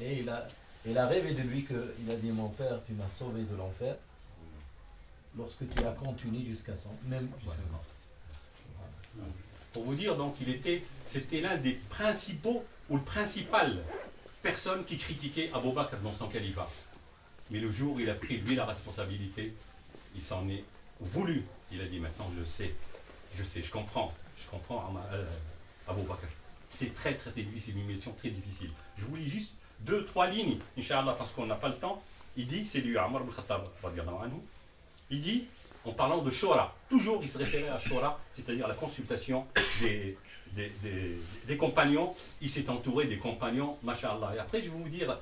Et il a rêvé de lui qu'il a dit, mon père, tu m'as sauvé de l'enfer lorsque tu as continué jusqu'à 100, même jusqu'à mort. Pour vous dire, donc, c'était l'un des principaux ou le principal personne qui critiquait Abou Bakr dans son califat. Mais le jour où il a pris lui la responsabilité, il s'en est voulu. Il a dit maintenant je sais, je comprends Abou Bakr. C'est très difficile, une mission très difficile. Je vous lis juste 2-3 lignes, Inch'Allah, parce qu'on n'a pas le temps. Il dit, c'est lui, Omar ibn Khattab, il dit, en parlant de Shura, toujours il se référait à Shura, c'est-à-dire la consultation des compagnons. Il s'est entouré des compagnons, Masha'Allah. Et après, je vais vous dire,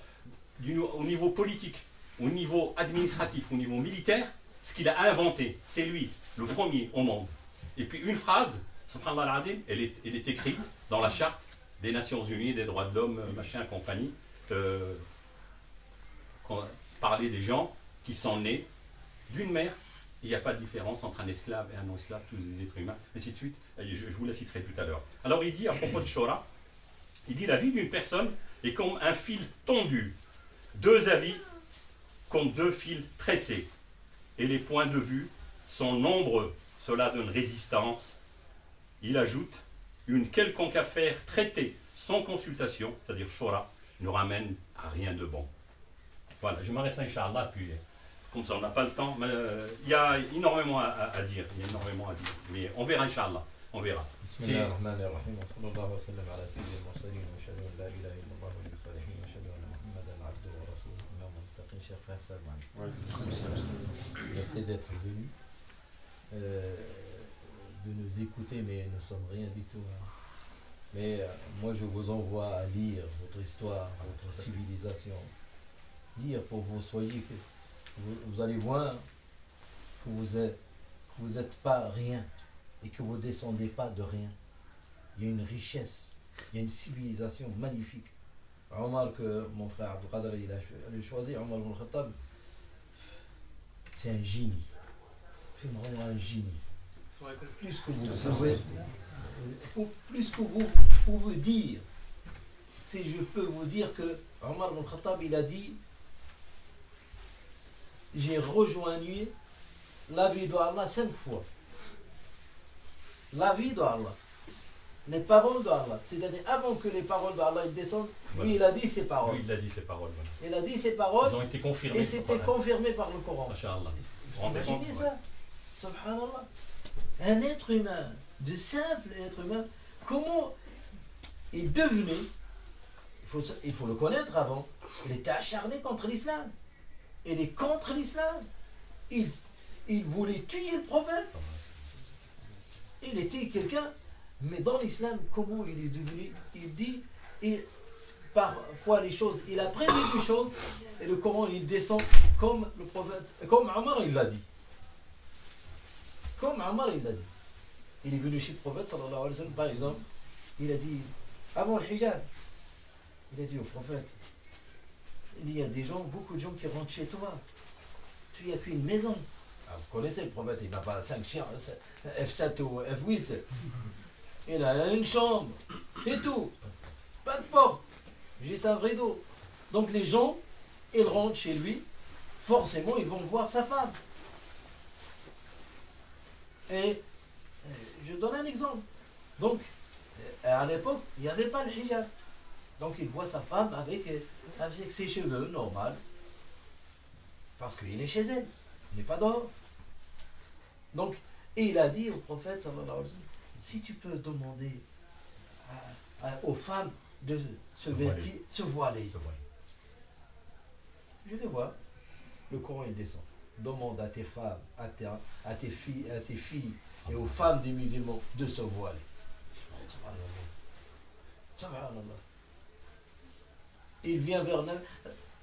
au niveau politique, au niveau administratif, au niveau militaire, ce qu'il a inventé, c'est lui, le premier au monde. Et puis une phrase, subhanallah al-Adim, elle est écrite dans la charte des Nations Unies, des droits de l'homme, machin, compagnie, parler des gens qui sont nés d'une mère. Il n'y a pas de différence entre un esclave et un non-esclave, tous des êtres humains, et ainsi de suite. Je vous la citerai tout à l'heure. Alors il dit à propos de Shura, il dit la vie d'une personne est comme un fil tendu, deux avis comme deux fils tressés, et les points de vue sont nombreux. Cela donne résistance. Il ajoute, une quelconque affaire traitée sans consultation, c'est-à-dire Shura, ne ramène à rien de bon. Voilà, je m'arrête là, Inch'Allah, puis comme ça on n'a pas le temps, mais il y a énormément à dire, mais on verra, Inch'Allah, on verra. Merci d'être venu, de nous écouter, mais nous ne sommes rien du tout. Hein. Mais moi je vous envoie à lire votre histoire, votre civilisation. Lire pour vous soyez que vous allez voir que vous êtes pas rien et que vous descendez pas de rien. Il y a une richesse, il y a une civilisation magnifique. Omar, que mon frère Abdelkader il a choisi, Omar ibn Khattab, c'est un génie. C'est vraiment un génie. Plus que vous pouvez dire, si je peux vous dire que Omar ibn Khattab il a dit, j'ai rejoint la vie d'Allah 5 fois. La vie d'Allah. Les paroles d'Allah. C'est-à-dire, avant que les paroles d'Allah descendent, voilà. Lui, il a dit ses paroles. Lui, il a dit ses paroles. Voilà. Il a dit ses paroles. Ils ont été confirmés. Et c'était confirmé par le Coran. Vous imaginez ça? Subhanallah. Un être humain, de simple être humain, comment il devenait, il faut le connaître avant, il était acharné contre l'islam. Il est contre l'islam. Il voulait tuer le prophète. Il était quelqu'un, mais dans l'islam, comment il est devenu? Il dit, parfois les choses, il a prévu des choses, et le Coran il descend comme le prophète, comme Omar il l'a dit. Comme Omar il l'a dit. Il est venu chez le prophète, sallallahu alayhi wa sallam, par exemple, il a dit, avant le hijab, il a dit au prophète, il y a des gens, beaucoup de gens qui rentrent chez toi. Tu n'y as qu'une maison. Ah, vous connaissez le prophète, il n'a pas 5 chiens, F7 ou F8. Il a une chambre, c'est tout. Pas de porte, juste un rideau. Donc les gens, ils rentrent chez lui, forcément ils vont voir sa femme. Et je donne un exemple. Donc, à l'époque, il n'y avait pas le hijab. Donc il voit sa femme avec ses cheveux normaux. Parce qu'il est chez elle. Il n'est pas dehors. Donc, et il a dit au prophète, sallallahu alayhi wa sallam, si tu peux demander aux femmes de se vêtir, se voiler. Je vais voir. Le Coran il descend. Demande à tes femmes, à tes filles et aux femmes des musulmans de se voiler. Subhanallah. Il vient vers nous.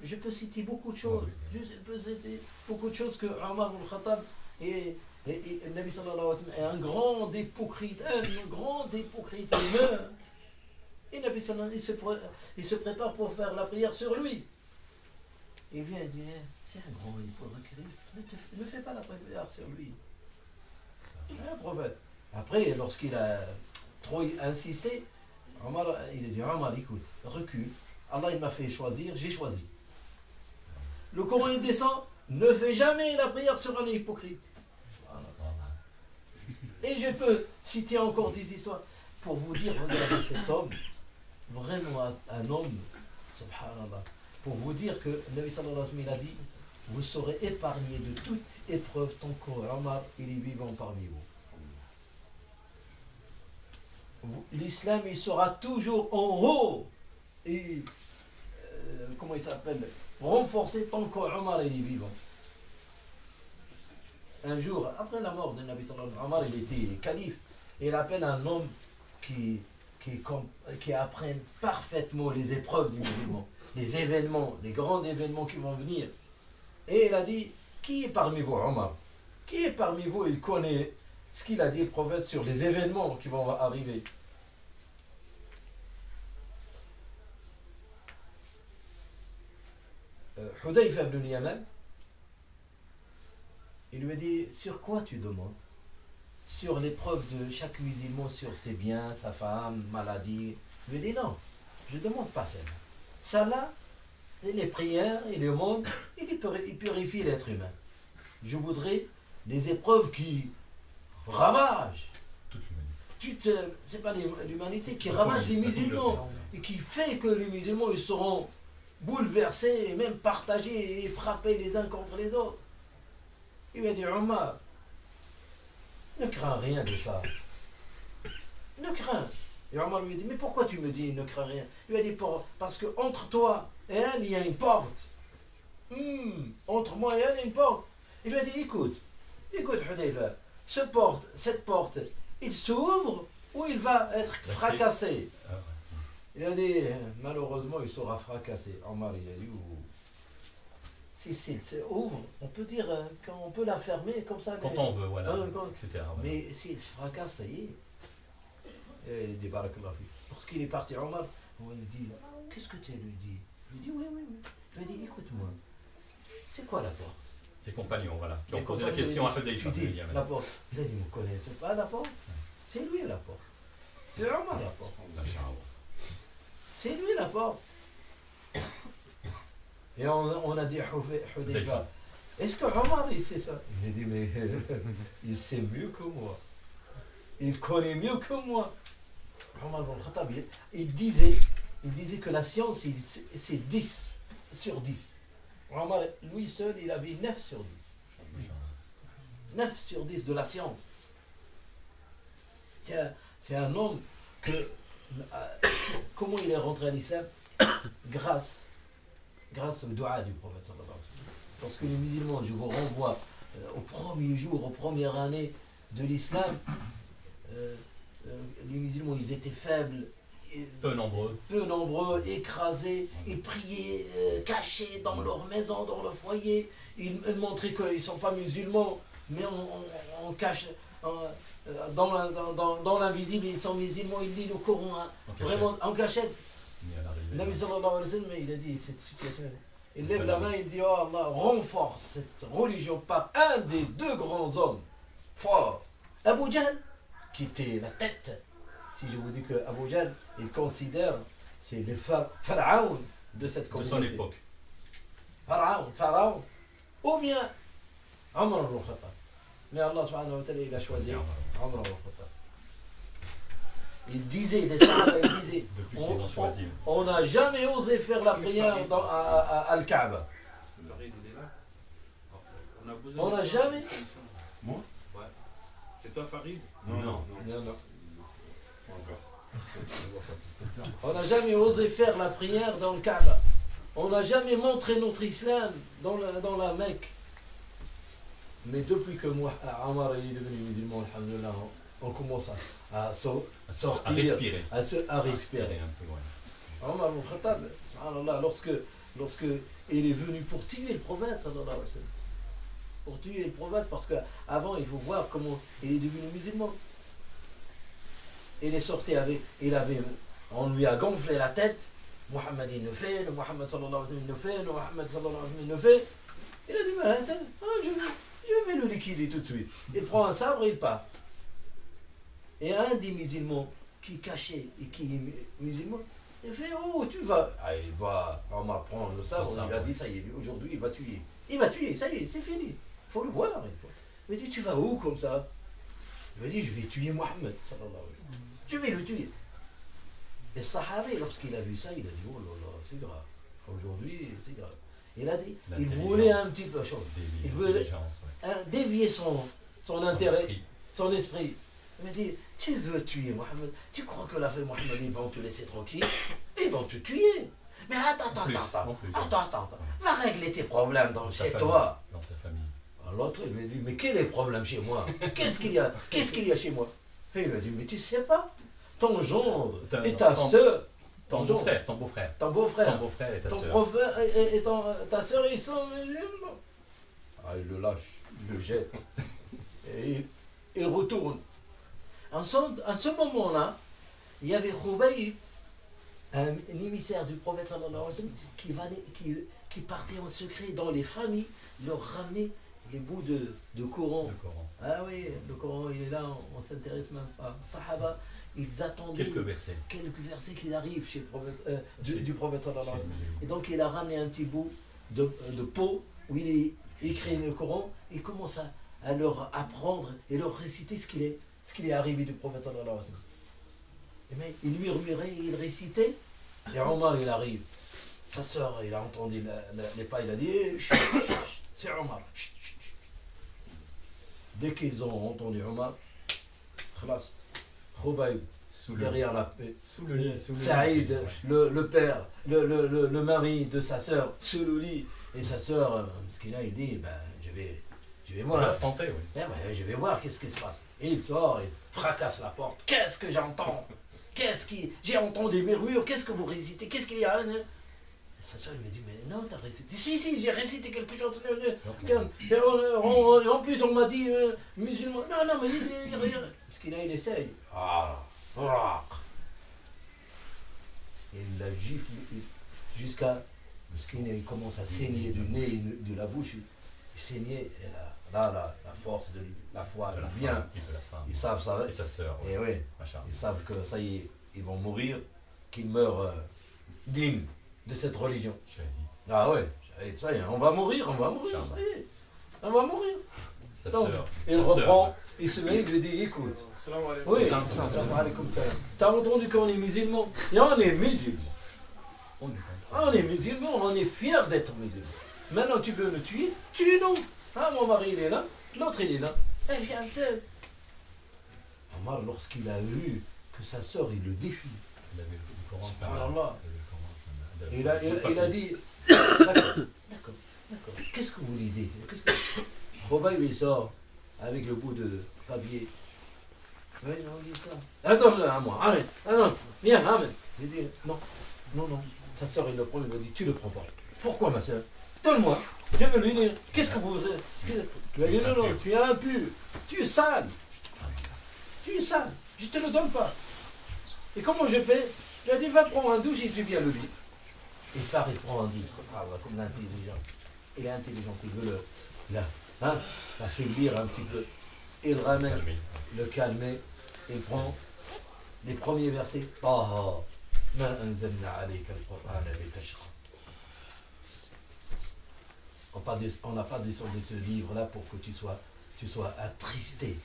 Je peux citer beaucoup de choses. Je peux citer beaucoup de choses que Omar ibn Khattab et Nabi sallallahu alayhi wa sallam est un grand hypocrite humain. Et Nabi sallallahu alayhi wa sallam, il se prépare pour faire la prière sur lui. Il vient et dit, c'est un grand hypocrite, ne fais pas la prière sur lui. C'est un prophète. Après, lorsqu'il a trop insisté, Omar, il a dit, Omar, écoute, recule, Allah il m'a fait choisir, j'ai choisi. Le Coran il descend, ne fais jamais la prière sur un hypocrite. Et je peux citer encore des histoires pour vous dire, regardez cet homme, vraiment un homme, subhanallah, pour vous dire que le Nabi sallallahu alayhi wa sallam il a dit, vous serez épargné de toute épreuve tant qu'Omar il est vivant parmi vous. L'islam il sera toujours en haut et comment il s'appelle, renforcé tant qu'Omar il est vivant. Un jour, après la mort de Nabi sallallahu alayhi wa sallam, Omar il était calife et il appelle un homme qui apprenne parfaitement les épreuves du musulman, les événements, les grands événements qui vont venir. Et il a dit, qui est parmi vous, Omar? Qui est parmi vous, il connaît ce qu'il a dit le prophète sur les événements qui vont arriver? Hudayfa ibn Yaman, il lui a dit, sur quoi tu demandes? Sur l'épreuve de chaque musulman, sur ses biens, sa femme, maladie. Il lui a dit, non, je ne demande pas celle-là. Celle-là, c'est les prières et le monde, il purifie l'être humain. Je voudrais des épreuves qui ravagent toute c'est pas l'humanité, qui ravage les musulmans et qui fait que les musulmans ils seront bouleversés et même partagés et frappés les uns contre les autres. Il m'a dit, Omar, ne crains rien de ça. Ne crains. Et Omar lui a dit, mais pourquoi tu me dis ne crains rien? Il lui a dit, parce que entre toi et elle, il y a une porte. Entre moi et elle, il y a une porte. Il lui a dit, écoute Hudayfa, cette porte, il s'ouvre ou il va être fracassé. Il a dit, malheureusement, il sera fracassé. Omar, il a dit, si ouvre, on peut dire qu'on peut la fermer comme ça. Quand on veut, voilà, etc. Mais s'il se fracasse, ça y est. Et il dit, barakallah fi. Lorsqu'il est parti, Omar, on lui dit, qu'est-ce que tu lui dis? Il lui dit, oui. Il lui a dit, écoute-moi, c'est quoi la porte? Les compagnons, voilà, qui ont posé la question à Hudayfa. Tu dis, la porte. Il a dit, vous ne connaissez pas la porte? C'est lui la porte. C'est Omar la porte. C'est lui la porte. Et on a dit Hudayfa, est-ce que Omar il sait ça? Il a dit, mais il sait mieux que moi. Il connaît mieux que moi. Omar ibn Khattab, il disait que la science, c'est 10 sur 10. Omar, lui seul, il avait 9 sur 10. 9 sur 10 de la science. C'est un homme que... comment il est rentré à l'islam? Grâce au dua du prophète sallallahu alayhi wa sallam. Lorsque les musulmans, je vous renvoie au premier jour, aux premières années de l'islam, les musulmans ils étaient faibles, peu nombreux, écrasés, ils priaient cachés dans leur maison, dans leur foyer, ils montraient qu'ils ne sont pas musulmans, mais on cache dans l'invisible, ils sont musulmans, ils lisent le Coran, vraiment en cachette. Le Nabi sallallahu alayhi wa sallam, il a dit cette situation, il lève la main, il dit, oh Allah, renforce cette religion par un des deux grands hommes forts, Abu Jahl, qui était la tête. Si je vous dis que Abu Jahl, il considère, c'est le pharaon de cette communauté. De son époque. Pharaon, ou bien Omar ibn Khattab. Mais Allah subhanahu wa ta'ala, il a choisi Omar ibn Khattab. Il disait, les Sahaba, ils disaient, on n'a jamais osé faire la prière à Al-Kaaba. On n'a jamais... Moi? Ouais. C'est toi Farid? Non. On n'a jamais osé faire la prière dans le Kaaba. On n'a jamais montré notre islam dans la Mecque. Mais depuis que moi, Omar est devenu musulman, alhamdoulilah, on commence à sortir, à respirer. Un peu, ouais. Omar ibn Khattab, subhanallah, lorsque il est venu pour tuer le prophète, sallallahu alayhi wa sallam. Pour tuer le prophète, parce qu'avant, il faut voir comment il est devenu musulman. Il est sorti on lui a gonflé la tête. Mohammed il le fait, le Mohammed sallallahu alayhi wa sallam il le fait, le Mohammed sallallahu alayhi wa sallam il le fait. Il a dit, mais attends, je vais le liquider tout de suite. Il prend un sabre et il part. Et un des musulmans qui est caché et qui est musulman, Il fait, oh, tu vas. Ah, il va, Omar prendre le sabre, Ça, il a dit, ça y est, aujourd'hui, il va tuer. Il va tuer, ça y est, c'est fini. Il faut le voir. Il m'a dit, tu vas où comme ça? Il m'a dit, je vais tuer Mohammed, sallallahu alayhi wa sallam. Je vais le tuer. Et Sahabi, lorsqu'il a vu ça, il a dit, oh là là, c'est grave. Aujourd'hui, c'est grave. Il a dit, il voulait un petit peu chaud. Il voulait dévier son intérêt, son esprit. Il m'a dit, tu veux tuer Mohammed? Tu crois que la femme Mohammed, ils vont te laisser tranquille? Ils vont te tuer. Mais attends. Va régler tes problèmes chez toi. Dans ta famille. L'autre, il m'a dit, mais quel est le problème chez moi? Qu'est-ce qu'il y a? Qu'est-ce qu'il y a chez moi? Et il m'a dit, mais tu sais pas, ton gendre et ta soeur, ton beau-frère et ta soeur. Et ta soeur, ils sont musulmans. Ah, il le lâche, il le jette. Et il retourne. À ce moment-là, il y avait Khubayb, un émissaire du prophète sallallahu alayhi wa sallam, qui partait en secret dans les familles, leur ramener les bouts de Coran. Ah oui, le Coran, il est là, on ne s'intéresse même pas. Sahaba, ils attendaient quelques versets qui arrivent chez le prophète, du prophète sallallahu alayhi wa sallam. Et donc il a ramené un petit bout de peau où il est écrit le Coran, il commence à leur apprendre et leur réciter ce qu'il est arrivé du prophète sallallahu alayhi wa sallam. Mais il murmurait, il récitait, et Omar il arrive. Sa soeur, il a entendu les pas, il a dit c'est Omar. Dès qu'ils ont entendu Omar, khalas, Khubayb, derrière la paix, Saïd, le père, le mari de sa soeur, sous le lit, et sa soeur, ce qu'il a, il dit, ben, je vais voir. Je vais voir qu'est-ce qui se passe. Et il sort, il fracasse la porte. Qu'est-ce que j'entends? J'ai entendu des murmures, qu'est-ce que vous récitez? Qu'est-ce qu'il y a? Sa soeur lui dit, mais non, t'as récité. Si, j'ai récité quelque chose. En plus, on m'a dit musulman. Non, mais parce qu'il a, il essaye. Il la gifle jusqu'à ce qu'il commence à saigner du nez et de la bouche. Il saignait, et là, la force de la foi vient. Ils savent ça. Et sa sœur. Et oui, ils savent que ça y est, ils vont mourir, qu'ils meurent dignes de cette religion. Ah ouais, ça y est, on va mourir, ça y est, on va mourir. Donc, il reprend, il se met, il lui dit, écoute, oui, t'as entendu qu'on est musulmans? Et on est musulmans. On est musulmans, on est fiers d'être musulmans. Maintenant tu veux me tuer? Tue-nous. Ah, mon mari il est là, l'autre il est là. Eh viens, Omar, lorsqu'il a vu que sa soeur, il le défie. Il a dit, d'accord, qu'est-ce que vous lisez? Khubayb il sort avec le bout de papier. Oui, on dit ça. Attends, à moi, arrête, viens, amène. Il dit, non. Sa soeur, il le prend, il lui dit, tu le prends pas. Pourquoi, ma soeur? Donne-moi, je veux lui dire, qu'est-ce que vous... Tu as dit, non, tu es impur, tu es sale. Je te le donne pas. Et comment je fais? Je lui ai dit, va prendre un douche et tu viens le lit. Il part, il prend un douche. Ah, comme l'intelligent. Il est intelligent, il veut l'affaiblir un petit peu. Il ramène, le calmer, il prend les premiers versets. On n'a pas descendu ce livre-là pour que tu sois attristé.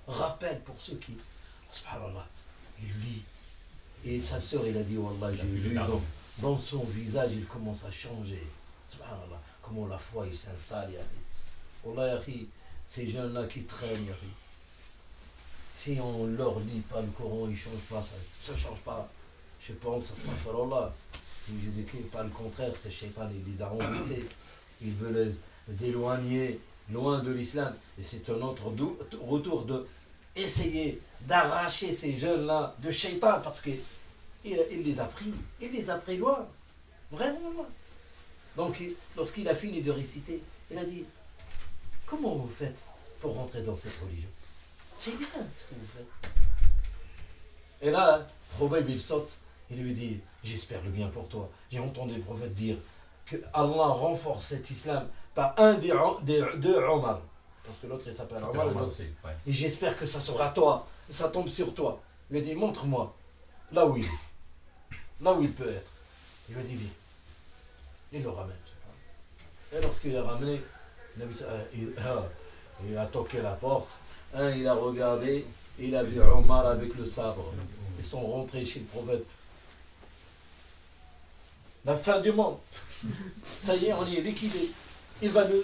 Rappel pour ceux qui, subhanallah, il lit. Et sa soeur, il a dit, wallah, j'ai vu dans son visage, il commence à changer. Subhanallah, comment la foi, il s'installe. Wallah, ces jeunes-là qui traînent, si on leur lit pas le Coran, ils ne changent pas, ça ne change pas. Je pense à Safarallah. Si je dis pas le contraire, c'est Shaitan, il les a envoûtés. Il veut les éloigner loin de l'islam. Et c'est un autre retour de essayer d'arracher ces jeunes-là de Shaitan, parce qu'il les a pris. Il les a pris loin. Vraiment loin. Donc, lorsqu'il a fini de réciter, il a dit, comment vous faites pour rentrer dans cette religion? C'est bien ce que vous faites. Et là, Khubayb il saute, il lui dit, j'espère le bien pour toi. J'ai entendu le prophète dire que Allah renforce cet islam par un des deux Omar. parce que l'autre il s'appelle Ça Omar, fait Omar aussi, ouais. et j'espère que ça sera toi, ça tombe sur toi. Il lui a dit, montre-moi, là où il est, là où il peut être. Il lui a dit, viens. Il le ramène. Et lorsqu'il l'a ramené, il a toqué la porte, il a regardé, il a vu Omar avec le sabre. Ils sont rentrés chez le prophète. La fin du monde. Ça y est, on y est liquidé. Il va nous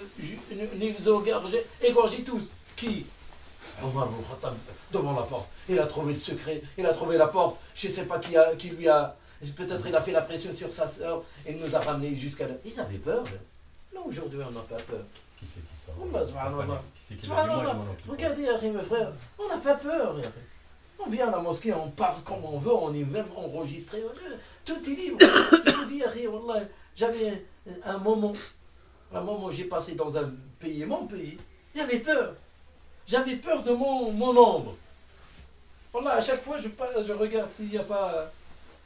égorger tous. Qui? Omar al-Khattab, devant la porte. Il a trouvé le secret, il a trouvé la porte. Je ne sais pas qui lui a... Peut-être il a fait la pression sur sa sœur et il nous a ramenés jusqu'à là. Ils avaient peur. Non, aujourd'hui, on n'a pas peur. Qui c'est qui sort? Allah, subhanallah. Qui c'est qui l'a vu? Moi, je m'en occupe. Regardez, mes frères, on n'a pas peur. On vient à la mosquée, on parle comme on veut, on est même enregistré. Tout est libre. Je vous dis, wallah, j'avais un moment où j'ai passé dans un pays, mon pays, j'avais peur. J'avais peur de mon ombre. Wallah, à chaque fois, je regarde s'il n'y a pas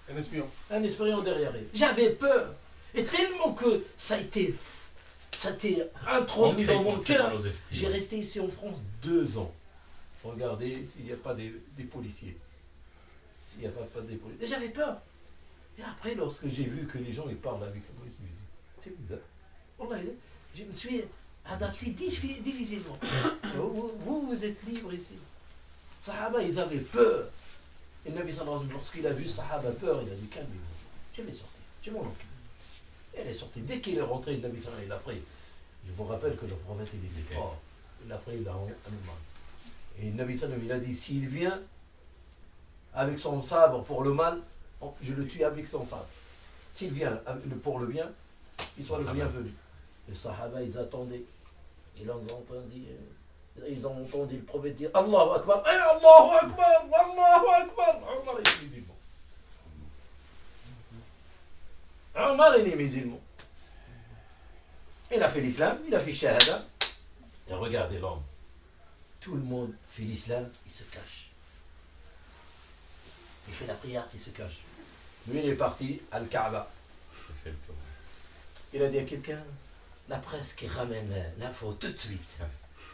Un espion. un espion derrière. J'avais peur. Et tellement que ça a été introduit dans mon cœur. J'ai resté ici en France 2 ans. Regardez s'il n'y a pas des policiers. S'il n'y a pas des policiers. Et j'avais peur. Et après, lorsque j'ai vu que les gens ils parlent avec la police, je me dis, c'est bizarre. Wallah, je me suis adapté difficilement. Vous êtes libre ici. Sahaba, ils avaient peur. Et le Nabi sallallahu alayhi wa sallam, lorsqu'il a vu Sahaba peur, il a dit, calmez-vous. Je vais sortir. Je m'en occupe. Et elle est sortie. Dès qu'il est rentré, le Nabi sallallahu alayhi wa sallam, il a pris. Je vous rappelle que le prophète, il était fort. Il a pris, il a un mal. Et le Nabi sallallahu alayhi wa sallam, il a dit, s'il vient avec son sabre pour le mal, je le tue avec son sabre. S'il vient pour le bien, il soit le bienvenu. Les Sahaba, ils attendaient. Ils ont entendu le prophète dire Allahu Akbar, Allahu Akbar, Allahu Akbar. Omar est musulman. Omar est musulman. Il a fait l'islam, il a fait shahada. Et regardez l'homme. Tout le monde fait l'islam, il se cache. Il fait la prière, il se cache. Lui, il est parti à Al-Kaaba. Il a dit à quelqu'un, la presse qui ramène l'info tout de suite.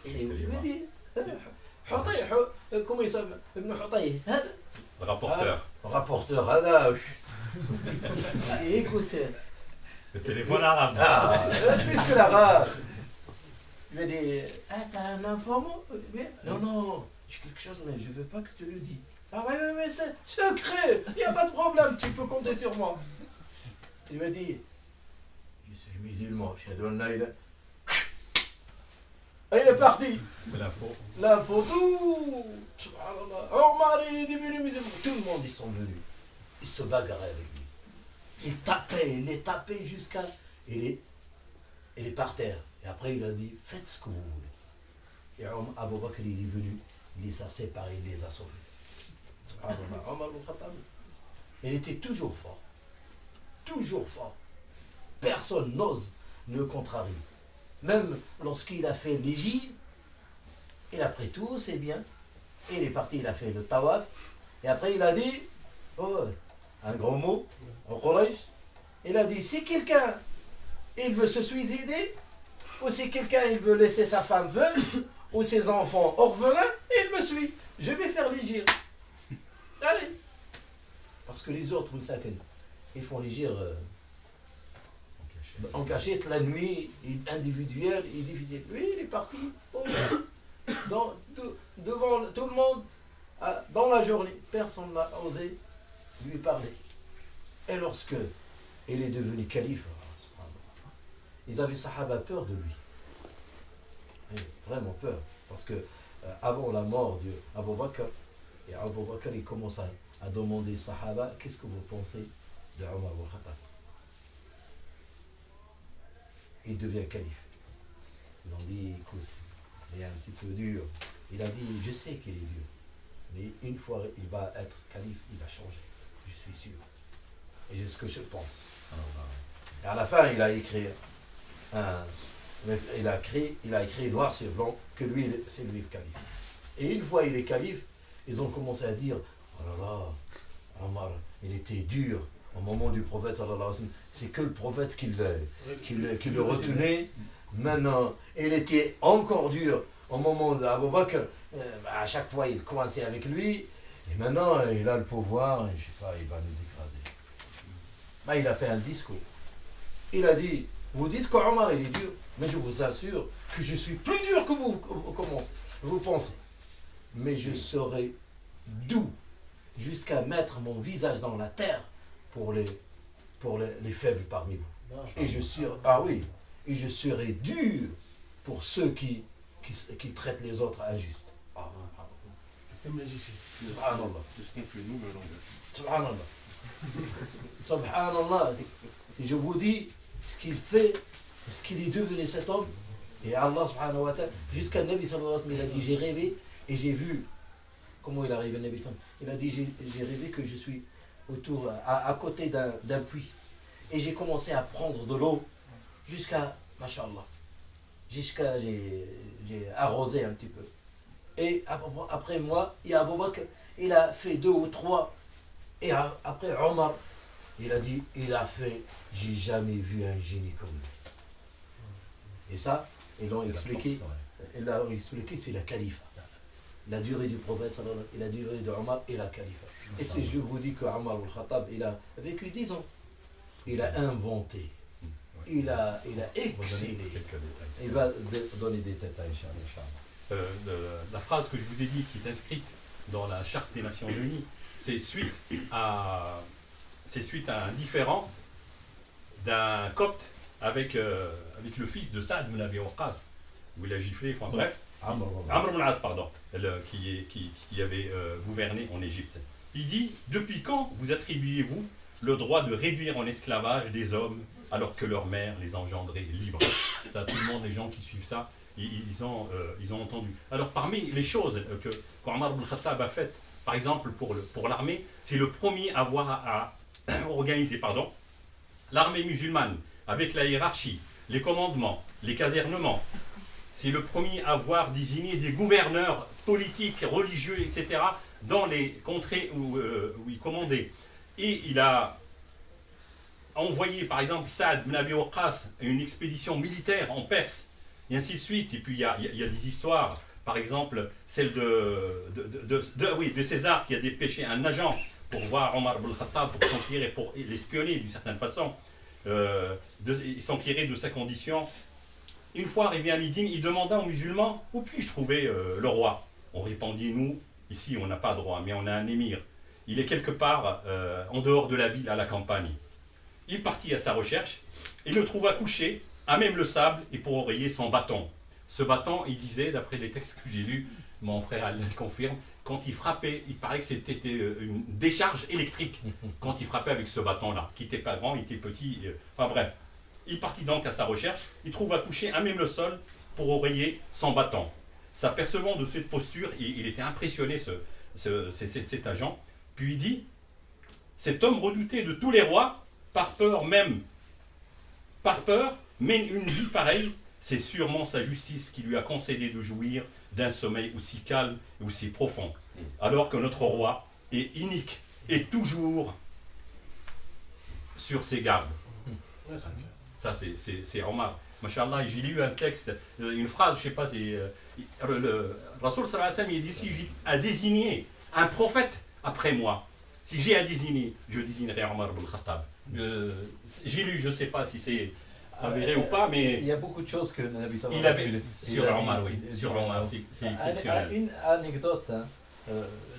Il m'a dit, comment il s'appelle? Ibn Hutay. Rapporteur. Rapporteur, écoute. Le téléphone arabe. Plus que l'arabe. Il m'a dit, t'as un informant? Non, j'ai quelque chose, mais je ne veux pas que tu le dis. Ah oui, mais c'est secret, il n'y a pas de problème, tu peux compter sur moi. Il m'a dit, je suis musulman, je donne là, il est parti. L'info, tout. Omar est devenu musulman. Tout le monde, ils sont venus. Ils se bagarraient avec lui. Il les tapait jusqu'à... Il est par terre. Et après, il a dit, faites ce que vous voulez. Et Abu Bakr, il est venu, il les a séparés, il les a sauvés. Omar al-Khattab, il était toujours fort. Toujours fort. Personne n'ose le contrarier. Même lorsqu'il a fait l'Égypte, il a pris tout, c'est bien. Et il est parti, il a fait le tawaf. Et après, il a dit, un grand mot, en Quraysh. Il a dit, si quelqu'un, il veut se suicider, ou si quelqu'un, il veut laisser sa femme veuve, ou ses enfants orphelins, il me suit. Je vais faire l'Égypte. Allez. Parce que les autres, ils font l'Égypte en cachette la nuit, individuelle et difficile. Lui, il est parti devant tout le monde, dans la journée. Personne n'a osé lui parler. Et lorsque il est devenu calife, ils avaient Sahaba peur de lui. Et vraiment peur. Parce que avant la mort d'Abu Bakr, et Abu Bakr, il commence à demander Sahaba, qu'est-ce que vous pensez de Omar al-Khattab? Il devient calife. Ils ont dit, écoute, il est un petit peu dur. Il a dit, je sais qu'il est dur. Mais une fois il va être calife, il va changer. Je suis sûr. Et c'est ce que je pense. Et à la fin, il a écrit noir sur blanc que lui, c'est lui le calife. Et une fois il est calife, ils ont commencé à dire, oh là là, Omar, il était dur. Au moment du prophète, c'est que le prophète qui le retenait. Maintenant, il était encore dur au moment d'Abou Bakr, à chaque fois il coinçait avec lui, et maintenant il a le pouvoir, et je sais pas, il va nous écraser. Bah, il a fait un discours. Il a dit, vous dites qu'Omar il est dur, mais je vous assure que je suis plus dur que vous pensez. Mais je serai doux jusqu'à mettre mon visage dans la terre pour les faibles parmi vous. Et je suis, ah oui, et je serai dur pour ceux qui traitent les autres injustes. C'est magique, c'est ce qu'on fait nous, mais Subhanallah. Subhanallah. Et je vous dis ce qu'il fait, ce qu'il est devenu cet homme. Et Allah subhanahu wa ta'ala, jusqu'à Nabi sallallahu alayhi wa sallam, il a dit j'ai rêvé et j'ai vu. Comment il arrive à Nabi sallallahu alayhi wa sallam? Il a dit j'ai rêvé que je suis autour, à côté d'un puits. Et j'ai commencé à prendre de l'eau jusqu'à, mashallah, jusqu'à j'ai arrosé un petit peu. Et après moi, il y a Abou Bakr, il a fait 2 ou 3. Et après Omar, il a dit, il a fait, j'ai jamais vu un génie comme lui. Et ça, ils l'ont expliqué, c'est la califat. La durée du prophète, et la durée de Omar et la califat. Et si je vous dis que Omar al-Khattab, il a vécu 10 ans. Il a inventé, il a excellé. Il va donner des détails, Inch'Allah. La phrase que je vous ai dit, qui est inscrite dans la Charte des Nations Unies, c'est suite à un différend d'un copte avec le fils de Saad ibn Abi Waqqas, où il a giflé, enfin bref, Amr ibn al-As, pardon, qui avait gouverné en Égypte. Il dit, depuis quand vous attribuez-vous le droit de réduire en esclavage des hommes alors que leur mère les engendrait libres? Ça, tout le monde, les gens qui suivent ça, ils ont entendu. Alors parmi les choses que Omar ibn Khattab a faites, par exemple pour l'armée, c'est le premier à avoir à organiser l'armée musulmane avec la hiérarchie, les commandements, les casernements. C'est le premier à avoir désigné des gouverneurs politiques, religieux, etc. dans les contrées où il commandait. Et il a envoyé, par exemple, Saad ibn Abi Waqqas une expédition militaire en Perse, et ainsi de suite. Et puis il y a des histoires, par exemple, celle de César qui a dépêché un agent pour voir Omar ibn Khattab, pour s'enquérir, pour l'espionner d'une certaine façon, s'enquérir de sa condition. Une fois arrivé à Médine, il demanda aux musulmans, où puis-je trouver le roi? On répondit, nous, ici on n'a pas de roi, mais on a un émir. Il est quelque part en dehors de la ville, à la campagne. Il partit à sa recherche et le trouva couché, à même le sable, et pour oreiller son bâton. Ce bâton, il disait, d'après les textes que j'ai lus, mon frère Al le confirme, quand il frappait, il paraît que c'était une décharge électrique, quand il frappait avec ce bâton-là, qui n'était pas grand, il était petit, enfin bref. Il partit donc à sa recherche, il trouva couché à même le sol pour oreiller son bâton. S'apercevant de cette posture, il était impressionné, cet agent. Puis il dit, cet homme redouté de tous les rois, par peur, mène une vie pareille. C'est sûrement sa justice qui lui a concédé de jouir d'un sommeil aussi calme et aussi profond. Alors que notre roi est inique et toujours sur ses gardes. Ça, c'est Omar. Machallah, j'ai lu un texte, une phrase, je ne sais pas, c'est le Rasoul sallallahu alayhi wa sallam, il dit, si j'ai à désigner un prophète après moi, si j'ai à désigner, je désignerai Omar ibn Khattab. J'ai lu, je ne sais pas si c'est avéré ou pas, mais il y a beaucoup de choses que Nabi sallallahu il avait sur Omar, oui, sur Omar, c'est exceptionnel. Une anecdote, hein,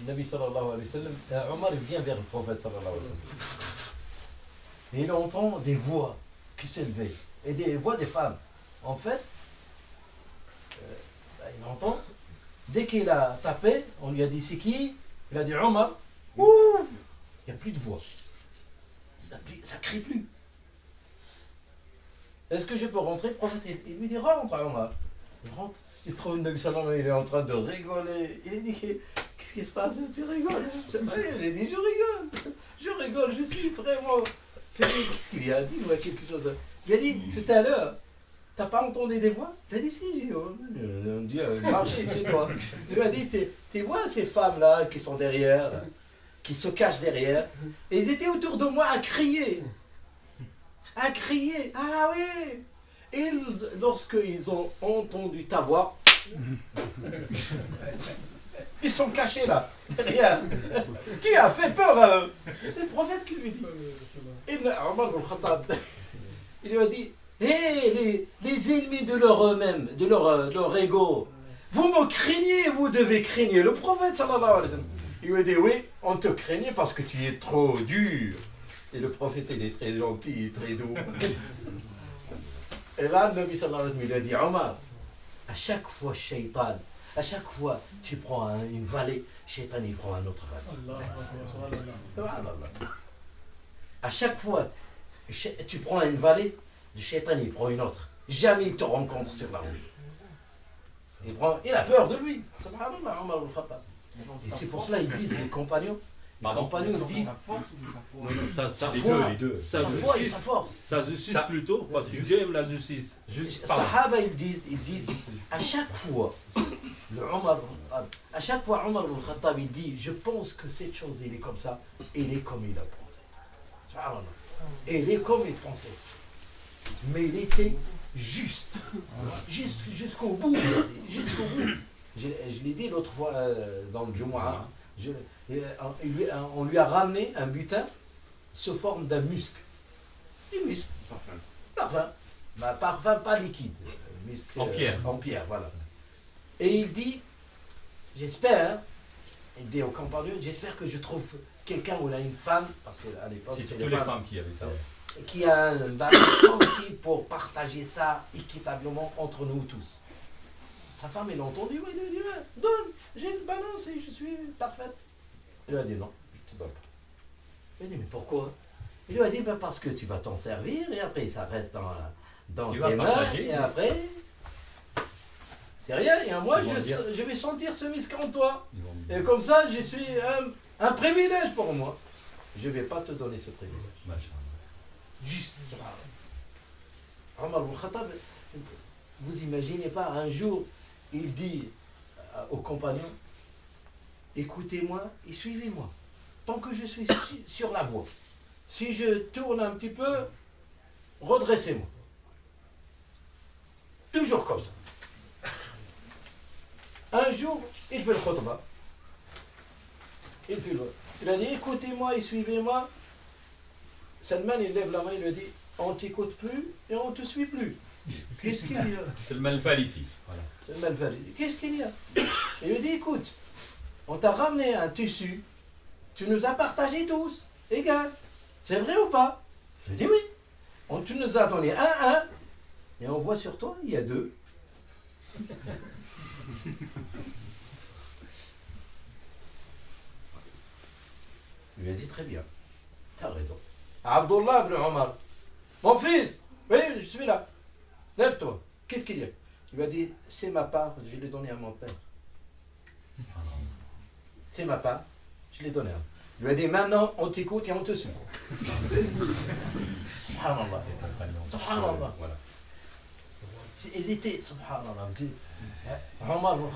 Nabi sallallahu alayhi wa sallam, Omar vient vers le prophète sallallahu alayhi wa sallam. Et il entend des voix qui s'élevaient, et des voix des femmes. En fait, il entend, dès qu'il a tapé, on lui a dit c'est qui? Il a dit Omar. Ouf, il n'y a plus de voix. Ça ne crie plus. Est-ce que je peux rentrer? Le prophète, il lui dit rentre, Omar. Il rentre, il trouve le Nabi sallallahu alayhi wa sallam, il est en train de rigoler. Il dit qu'est-ce qui se passe? Tu rigoles? Il a dit je rigole, je suis vraiment. Qu'est-ce qu'il y a dit? Il a quelque chose. Il a dit tout à l'heure, t'as pas entendu des voix? Il a dit si, on dit marcher chez toi. Il m'a dit tu vois ces femmes-là qui sont derrière, qui se cachent derrière, et ils étaient autour de moi à crier. Ah oui. Et lorsqu'ils ont entendu ta voix, Ils sont cachés là, derrière. Tu as fait peur à eux. C'est le prophète qui lui dit. Omar ibn Khattab, il lui a dit, hé, les ennemis de leur eux-mêmes, de leur ego, vous me craignez, vous devez craigner le prophète sallallahu alayhi wa sallam. Il lui a dit, oui, on te craignait parce que tu es trop dur. Et le prophète, il est très gentil, très doux. Et là, le Nabi sallallahu alayhi wa sallam, il lui a dit, Omar, à chaque fois, shaitan, à chaque fois tu prends une vallée, shaitan il prend un autre vallée. À chaque fois tu prends une vallée, le shaitan il prend une autre. Jamais il te rencontre sur la route. Il a peur de lui. Subhanallah, Omar ibn Khattab. Et c'est pour cela qu'ils disent, les compagnons, disent les deux. Sa foi et justice, sa force. sa justice plutôt, parce que Dieu aime la justice. Les Sahaba ils disent à chaque fois, Omar ibn Khattab il dit, je pense que cette chose elle est comme ça, elle est comme il a pensé. Subhanallah. Elle est comme il pensait. Mais il était juste jusqu'au bout. Jusqu'au bout. Je l'ai dit l'autre fois dans le Jumu'ah, on lui a ramené un butin sous forme d'un musc. Du musc. Parfum. Parfum pas liquide. Musc, en pierre. En pierre, voilà. Et il dit, j'espère, il dit au compagnons, j'espère que je trouve quelqu'un où il a une femme, parce qu'à l'époque, C'est surtout les femmes qui avaient ça. qui a un balance sensible pour partager ça équitablement entre nous tous. Sa femme, elle a entendu, oui, il lui a dit, ouais, donne, j'ai une balance et je suis parfaite. Il lui a dit, non, je te donne pas. Il lui a dit, mais pourquoi? Il lui a dit, ben, parce que tu vas t'en servir et après ça reste dans tes mains et après, c'est rien. Et moi, je vais sentir ce misque en toi. Et comme ça, je suis un privilège pour moi. Je ne vais pas te donner ce privilège. Juste. Omar ibn Khattab, vous imaginez pas, un jour, il dit aux compagnons, écoutez-moi et suivez-moi. Tant que je suis sur la voie, si je tourne un petit peu, redressez-moi. Toujours comme ça. Un jour, il fait le khutbah. Il a dit, écoutez-moi et suivez-moi. Salman, il lève la main, il lui dit, on t'écoute plus et on te suit plus. Qu'est-ce qu'il y a? C'est le malfal ici. Voilà. C'est le malfal. Qu'est-ce qu'il y a? Il lui dit, écoute, on t'a ramené un tissu, tu nous as partagé tous, égal. C'est vrai ou pas? Je dis oui. Tu nous as donné un, et on voit sur toi, il y a 2. Il lui a dit très bien, t'as raison. Abdullah ibn Omar, mon fils, oui, je suis là. Lève-toi. Qu'est-ce qu'il y a? Il lui a dit, c'est ma part, je l'ai donné à mon père. C'est ma part, je l'ai donné à. Il lui a dit, maintenant, on t'écoute et on te suit. Subhanallah. Subhanallah. Voilà. J'ai hésité, subhanallah. Omar ibn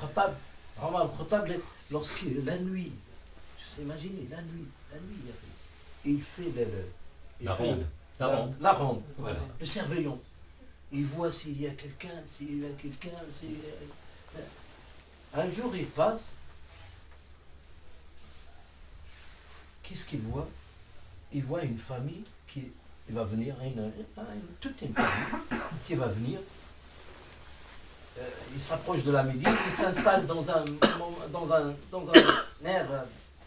Khattab, lorsque la nuit, je sais imaginer, la nuit, il fait la ronde. La ronde, Voilà. Le surveillant. Il voit s'il y a quelqu'un, Un jour, il passe. Qu'est-ce qu'il voit? Il voit une famille qui va venir, toute une famille qui va venir. Il s'approche de la Médine, il s'installe dans un air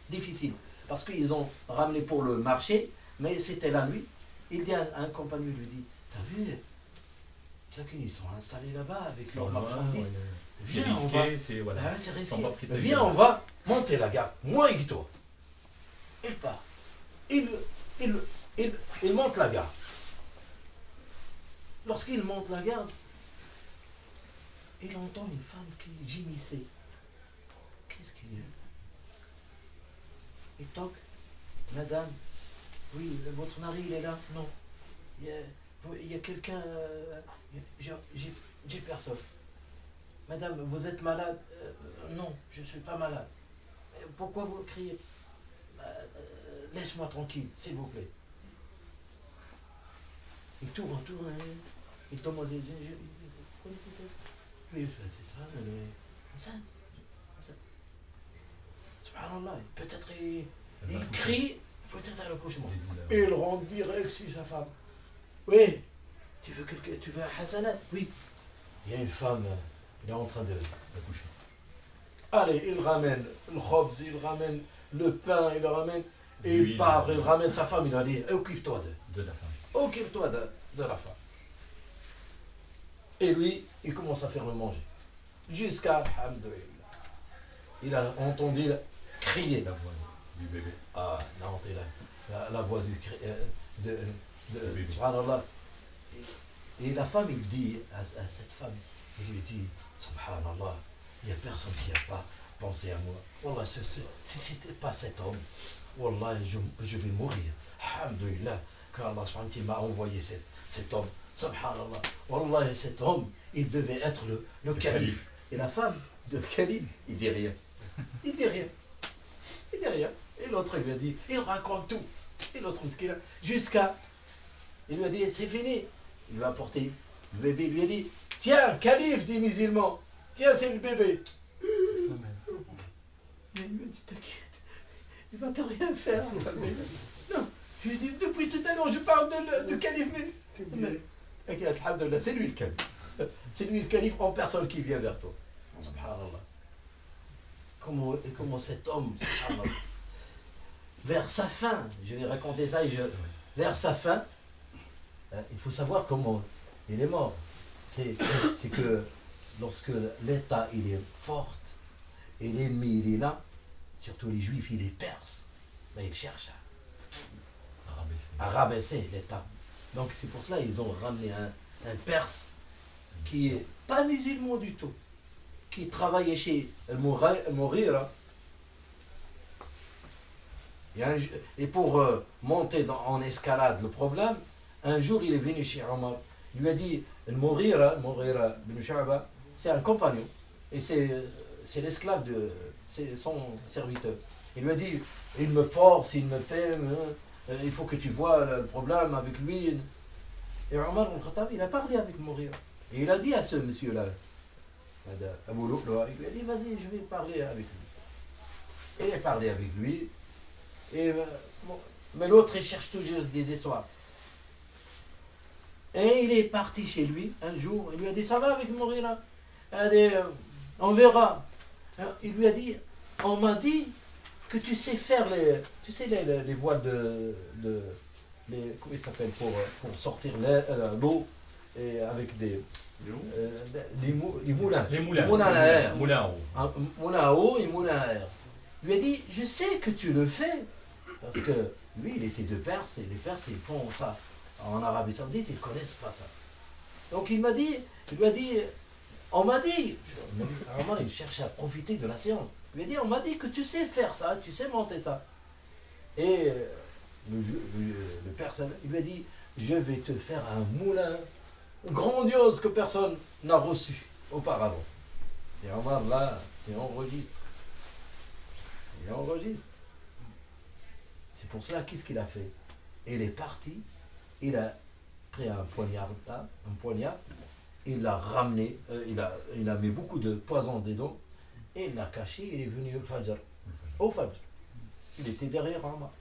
difficile. Parce qu'ils ont ramené pour le marché, mais c'était la nuit. Il dit à un compagnon, il lui dit, t'as vu, ils sont installés là-bas avec leurs marchandises. C'est risqué, c'est voilà. C'est risqué. Viens, on va monter la garde, moi et toi. Il part. Il monte la garde. Lorsqu'il monte la garde, il entend une femme qui gémissait. Qu'est-ce qu'il y a? Il toque. Madame, oui, votre mari, il est là? Non. Il y a quelqu'un... j'ai personne. Madame, vous êtes malade? Non, je ne suis pas malade. Pourquoi vous criez? Laisse-moi tranquille, s'il vous plaît. Il tourne, il demande, vous connaissez ça? Puis cette femme, elle est enceinte. Subhanallah, peut-être il crie, peut-être à l'accouchement. Et il rentre direct sur sa femme. Oui, tu veux un hasanat? Oui. Il y a une femme, il est en train d'accoucher. Allez, il ramène le khobz, il ramène le pain, il le ramène, et il part, il ramène sa femme, il a dit, occupe-toi de la femme. Occupe-toi de la femme. Et lui, il commence à faire le manger. Jusqu'à, alhamdoulilah, il a entendu crier. La voix du bébé. Ah, non, la voix de subhanallah. Et la femme, il dit à cette femme, il lui dit, subhanallah, il n'y a personne qui n'a pas pensé à moi. Wallah, si c'était pas cet homme, wallah, je vais mourir. Alhamdoulilah, que Allah subhanahu wa ta'ala m'a envoyé cet homme. Subhanallah. Wallah, cet homme, il devait être le calife. Et la femme de calife, il dit rien. Il dit rien. Il dit rien. Et l'autre, il lui a dit, il raconte tout. Et l'autre, jusqu'à, il lui a dit, c'est fini. Il lui a apporté le bébé, il lui a dit, tiens, calife des musulmans, tiens, c'est le bébé. Mais il lui a dit, t'inquiète, il va te rien faire. Non, je lui ai dit, depuis tout à l'heure, je parle de calife, mais t'inquiète, alhamdoulilah, c'est lui le calife. C'est lui le calife en personne qui vient vers toi. Subhanallah. Comment cet homme, subhanallah, vers sa fin, je vais raconter ça, vers sa fin, il faut savoir comment il est mort. C'est que lorsque l'État il est fort et l'ennemi il est là, surtout les Juifs, il est perse, là ils cherchent à rabaisser l'État. Donc c'est pour cela qu'ils ont ramené un Perse qui est pas musulman du tout, qui travaillait chez Mourira. Et pour monter en escalade le problème, un jour il est venu chez Omar. Il lui a dit, Mourira bin Shu'ba, c'est un compagnon, et c'est l'esclave c'est son serviteur. Il lui a dit, il me force, il me fait, il faut que tu vois le problème avec lui. Et Omar al-Khattab, il a parlé avec Mourira. Et il a dit à ce monsieur-là, Abu Lu'lu'a, il lui a dit, vas-y, je vais parler avec lui. Et il a parlé avec lui. Mais l'autre, il cherche toujours des histoires. Et il est parti chez lui un jour. Il lui a dit, ça va avec Mourira? Il a dit, on verra. Il lui a dit, on m'a dit que tu sais faire les voiles comment il s'appelle, pour sortir l'eau et avec des moulins. Les moulins. Moulins à air. Moulins à eau. Moulin à eau et moulin à air. Il lui a dit, je sais que tu le fais. Parce que lui, il était de Perse, et les Perses, ils font ça. En Arabie Saoudite, ils ne connaissent pas ça. Donc il lui a dit, on m'a dit, vraiment il cherche à profiter de la science. Il lui a dit, on m'a dit que tu sais faire ça, tu sais monter ça. Et le Perse, il lui a dit, je vais te faire un moulin grandiose que personne n'a reçu auparavant. Et Omar, là, il enregistre. Il enregistre. C'est pour cela, qu'est-ce qu'il a fait? Il est parti, il a pris un poignard, il l'a ramené, il a mis beaucoup de poison dedans, et il l'a caché, il est venu au Fajr. Au Fajr. Il était derrière Omar.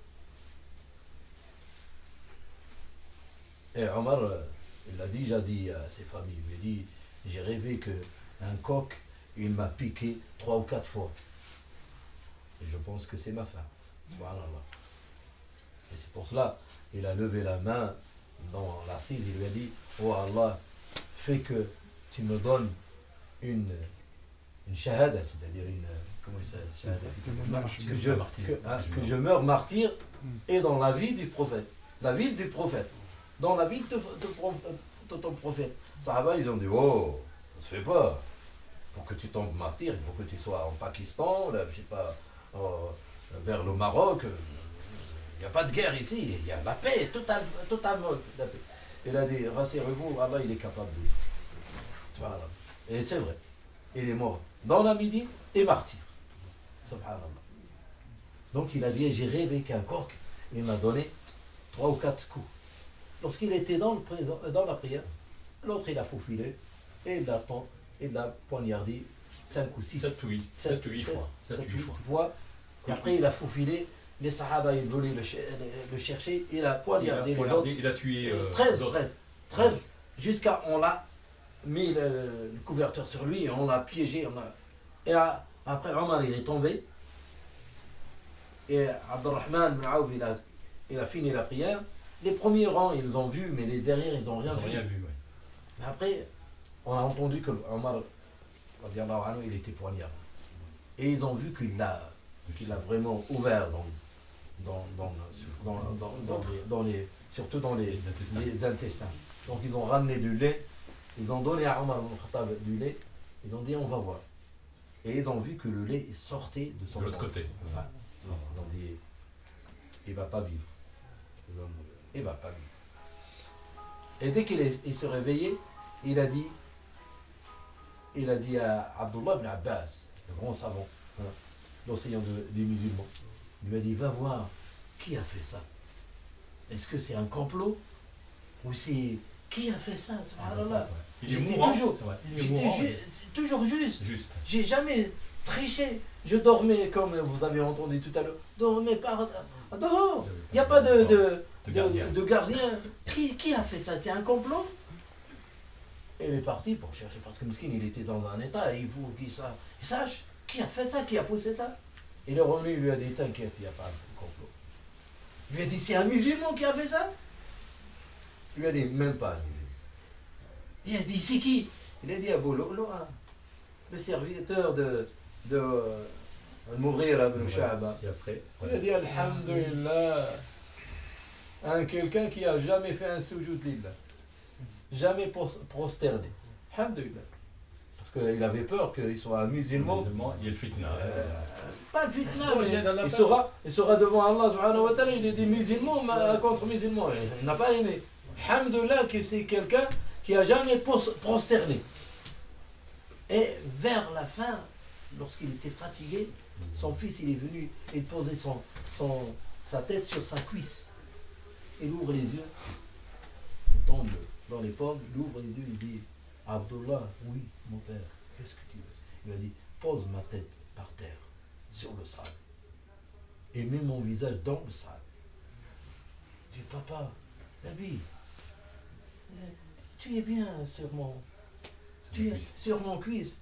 Et Omar, il l'a déjà dit à ses familles, il lui a dit, j'ai rêvé qu'un coq, il m'a piqué 3 ou 4 fois. Et je pense que c'est ma femme. Subhanallah. Et c'est pour cela, il a levé la main dans l'assise, il lui a dit, oh Allah, fais que tu me donnes une shahada, c'est-à-dire comment ça que je meurs martyr, et dans la vie du prophète. La vie du prophète. Dans la vie de ton prophète. Sahaba, ils ont dit, oh, ça se fait pas. Pour que tu tombes martyr, il faut que tu sois en Pakistan, là, je sais pas, vers le Maroc. Il n'y a pas de guerre ici, il y a la paix, totalement la paix. Il a dit, rassurez-vous, Allah il est capable de. Voilà. Et c'est vrai, il est mort dans la Midi et martyr. Subhanallah. Donc il a dit, j'ai rêvé qu'un coq, il m'a donné 3 ou 4 coups. Lorsqu'il était dans la prière, l'autre il a faufilé et il l'a poignardé 5 ou 6. 7 ou 8 fois. 7 ou 8 fois. Et après, il a faufilé. Les Sahaba, ils voulaient le chercher. Il a poignardé les autres. Il a tué 13. Jusqu'à on l'a mis le couverteur sur lui et on l'a piégé. Et après, Omar, il est tombé. Et Abdurrahman bin Aouf, il a fini la prière. Les premiers rangs, ils ont vu, mais les derrière, ils n'ont rien vu. Ouais. Mais après, on a entendu que Omar, il était poignardé. Et ils ont vu qu'il a vraiment ouvert surtout dans les intestins. Donc ils ont ramené du lait, ils ont donné à Omar du lait, ils ont dit on va voir. Et ils ont vu que le lait sortait de son de l'autre côté. Ouais. Ils ont dit il va pas vivre. Il va pas vivre. Et dès qu'il s'est réveillé, il a dit à Abdullah ibn Abbas, le grand savant, l'enseignant des musulmans, il lui a dit va voir qui a fait ça. Est-ce que c'est un complot ou c'est qui a fait ça? Subhanallah. J'étais toujours juste. J'ai jamais triché. Je dormais comme vous avez entendu tout à l'heure. Dormais dehors. Il n'y a pas de gardien. Qui a fait ça? C'est un complot? Et il est parti pour chercher parce que Miskin il était dans un état et il faut qu'il sache qui a fait ça, qui a poussé ça. Il est revenu, il lui a dit t'inquiète, il n'y a pas de complot. Il lui a dit c'est un musulman qui a fait ça? Il lui a dit même pas un musulman. Il a dit c'est qui? Il a dit Abu Lu'lu'a, le serviteur de Al-Mughira ibn Shu'ba. Et après, il a dit Alhamdulillah, quelqu'un qui a jamais fait un sujoud lillah, jamais prosterné. Alhamdulillah. Parce qu'il avait peur qu'il soit un musulman. Il y a le fitna. Pas le fitna, mais il sera devant Allah subhanahu wa ta'ala, il est des musulmans contre musulmans. Il n'a pas aimé. Alhamdulillah que c'est quelqu'un qui a jamais prosterné. Et vers la fin, lorsqu'il était fatigué, son fils il est venu, il posait sa tête sur sa cuisse. Il ouvre les yeux, il tombe dans les pommes, il ouvre les yeux, il dit Abdullah, oui, mon père, qu'est-ce que tu veux? Il a dit pose ma tête par terre, sur le sable, et mets mon visage dans le sable. Il dit papa, Nabi, tu es bien sur mon cuisse.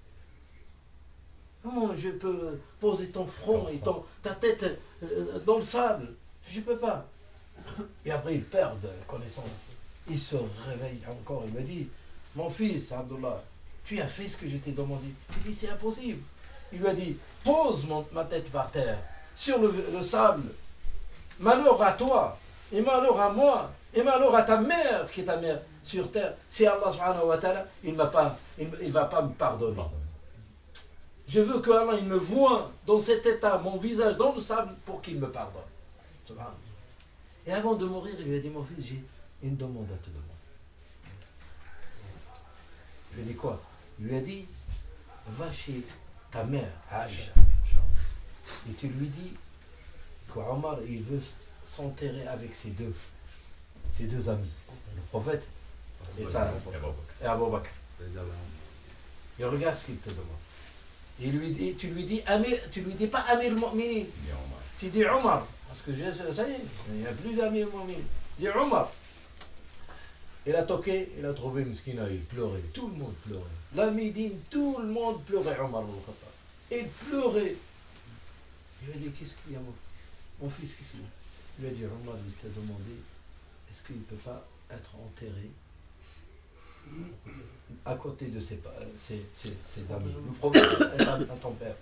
Comment je peux poser ton front et ta tête dans le sable? Je ne peux pas. Et après, il perd connaissance. Il se réveille encore. Il me dit, mon fils, Abdullah, tu as fait ce que je t'ai demandé. Il dit, c'est impossible. Il lui a dit, pose ma tête par terre, sur le sable. Malheur à toi, et malheur à moi, et malheur à ta mère, qui est ta mère sur terre. Si Allah subhanahu wa ta'ala, il ne va pas me pardonner. Je veux que Allah il me voie dans cet état, mon visage dans le sable, pour qu'il me pardonne. Et avant de mourir, il lui a dit, mon fils, j'ai une demande à te demander. Il lui a dit quoi? Il lui a dit, va chez ta mère, Aïcha, et tu lui dis qu'Omar, il veut s'enterrer avec ses deux amis, le prophète et Abu Bakr. Et regarde ce qu'il te demande. Et tu lui dis pas Amir al-Mu'minin, tu dis Omar, parce que ça y est, il n'y a plus d'Amir al-Mu'minin. Dis Omar. Il a toqué, il a trouvé Mskina, il pleurait, tout le monde pleurait. La Médine, tout le monde pleurait Omar al-Khattab. Il pleurait. Il lui a dit, qu'est-ce qu'il y a mon fils, qu'est-ce qu'il y a? Il lui a dit, Omar, il t'a demandé, est-ce qu'il ne peut pas être enterré à côté de ses amis? Le problème est à ton père.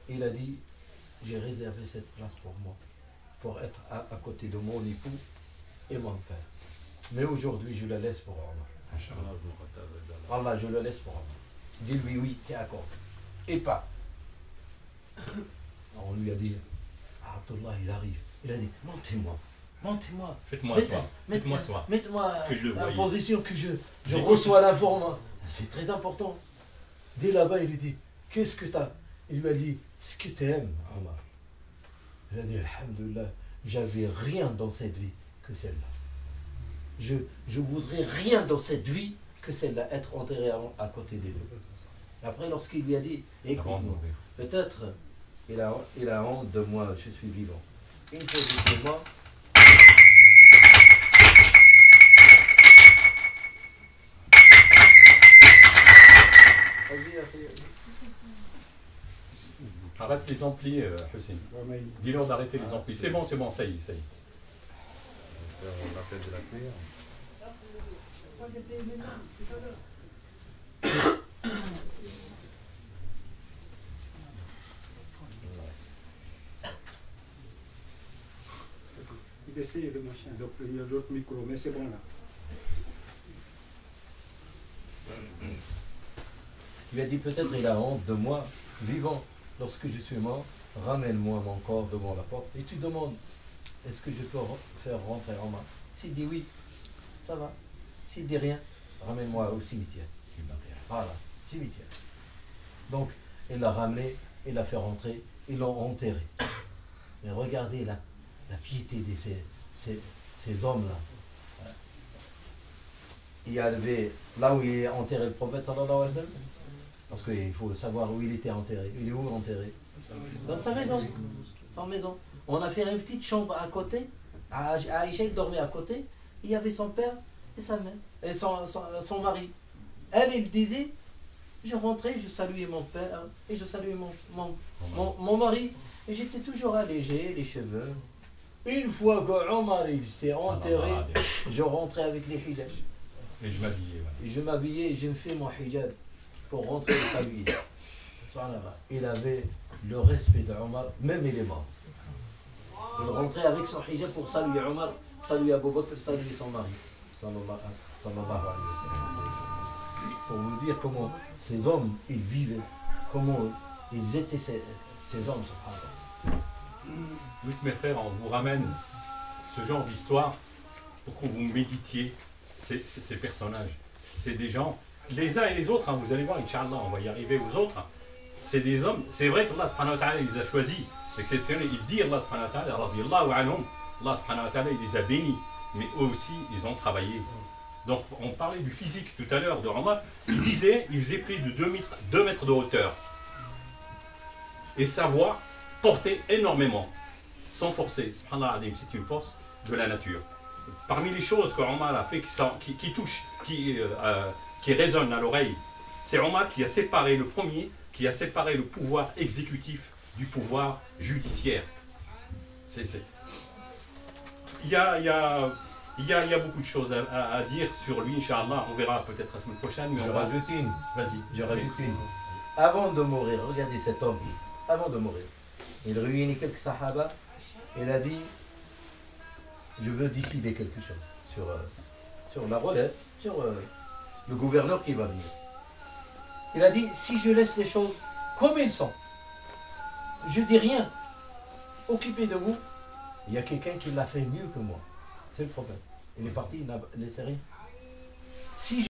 Il a dit, j'ai réservé cette place pour moi, pour être à côté de mon époux et mon père. Mais aujourd'hui, je la laisse pour Omar. Allah, je le laisse pour Omar. Dis-lui oui, c'est accord. Et pas. On lui a dit, Abdullah, il arrive. Il a dit, montez-moi. Faites-moi asseoir. Mettez-moi en position que je J'écoute. reçois l'information. C'est très important. Dès là-bas, il lui dit, qu'est-ce que tu as? Il lui a dit, ce que tu aimes, Omar. Il a dit, alhamdoulilah, j'avais rien dans cette vie que celle-là. Je voudrais rien dans cette vie que celle-là, être enterré à côté des deux. Après, lorsqu'il lui a dit, écoute-moi, peut-être il a honte de moi, je suis vivant. Une fois que je suis mort, Arrête les amplis, Hussein. Dis-leur d'arrêter les amplis. C'est bon, ça y est, ça y est. On l'appelle de la prière. Il essaie le machin, donc il y a l'autre micro, mais c'est bon là. il lui a dit peut-être il a honte de moi, vivant. Lorsque je suis mort, ramène-moi mon corps devant la porte. Et tu demandes, est-ce que je peux faire rentrer Omar? S'il dit oui, ça va. S'il dit rien, ramène-moi au cimetière. Voilà, cimetière. Donc, il l'a ramené, il l'a fait rentrer, ils l'ont enterré. Mais regardez la piété de ces hommes-là. Il y avait là où il est enterré le prophète, sallallahu alayhi wa sallam, parce qu'il faut savoir où il était enterré. Il est où enterré? Dans sa maison. Sa maison. On a fait une petite chambre à côté. Aïcha, il dormait à côté. Il y avait son père et sa mère, et son mari. Elle, il disait, je rentrais, je saluais mon père et je saluais mon mari. Et j'étais toujours allégé, les cheveux. Une fois que Omar il s'est enterré, je rentrais avec les hijabs. Et je m'habillais. Voilà. Et je m'habillais et je me fais mon hijab pour rentrer et saluer. Il avait le respect d'Omar, même il est mort. Il rentrait avec son hijab pour saluer Omar, saluer Abu Bakr, saluer son mari. Sallallahu alayhi wa sallam. Pour vous dire comment ces hommes, ils vivaient, comment ils étaient ces hommes. Oui, mes frères, on vous ramène ce genre d'histoire pour que vous méditiez ces personnages. C'est des gens, les uns et les autres, hein, vous allez voir, Inch'Allah, on va y arriver aux autres. C'est des hommes, c'est vrai qu'Allah subhanahu wa ta'ala les a choisis. Exceptionnel, il dit Allah subhanahu wa ta'ala, radiyallahu anhum, Allah subhanahu wa ta'ala, il les a bénis. Mais eux aussi, ils ont travaillé. Donc, on parlait du physique tout à l'heure de Omar. Il disait, il faisait plus de 2 mètres de hauteur. Et sa voix portait énormément, sans forcer. Subhanallah, c'est une force de la nature. Parmi les choses que Omar a fait qui touchent, qui résonnent à l'oreille, c'est Omar qui a séparé le premier, qui a séparé le pouvoir exécutif du pouvoir judiciaire. Il y a beaucoup de choses à dire sur lui, Inch'Allah. On verra peut-être la semaine prochaine. Mais Je rajoute une. Vas-y. Je rajoute une. Avant de mourir, regardez cet homme. Avant de mourir, il réunit quelques sahaba. Il a dit, je veux décider quelque chose sur la relève, sur le gouverneur qui va venir. Il a dit, si je laisse les choses comme elles sont, je dis rien, occupez de vous, il y a quelqu'un qui l'a fait mieux que moi. C'est le problème. Il est parti, il n'a laissé rien. Si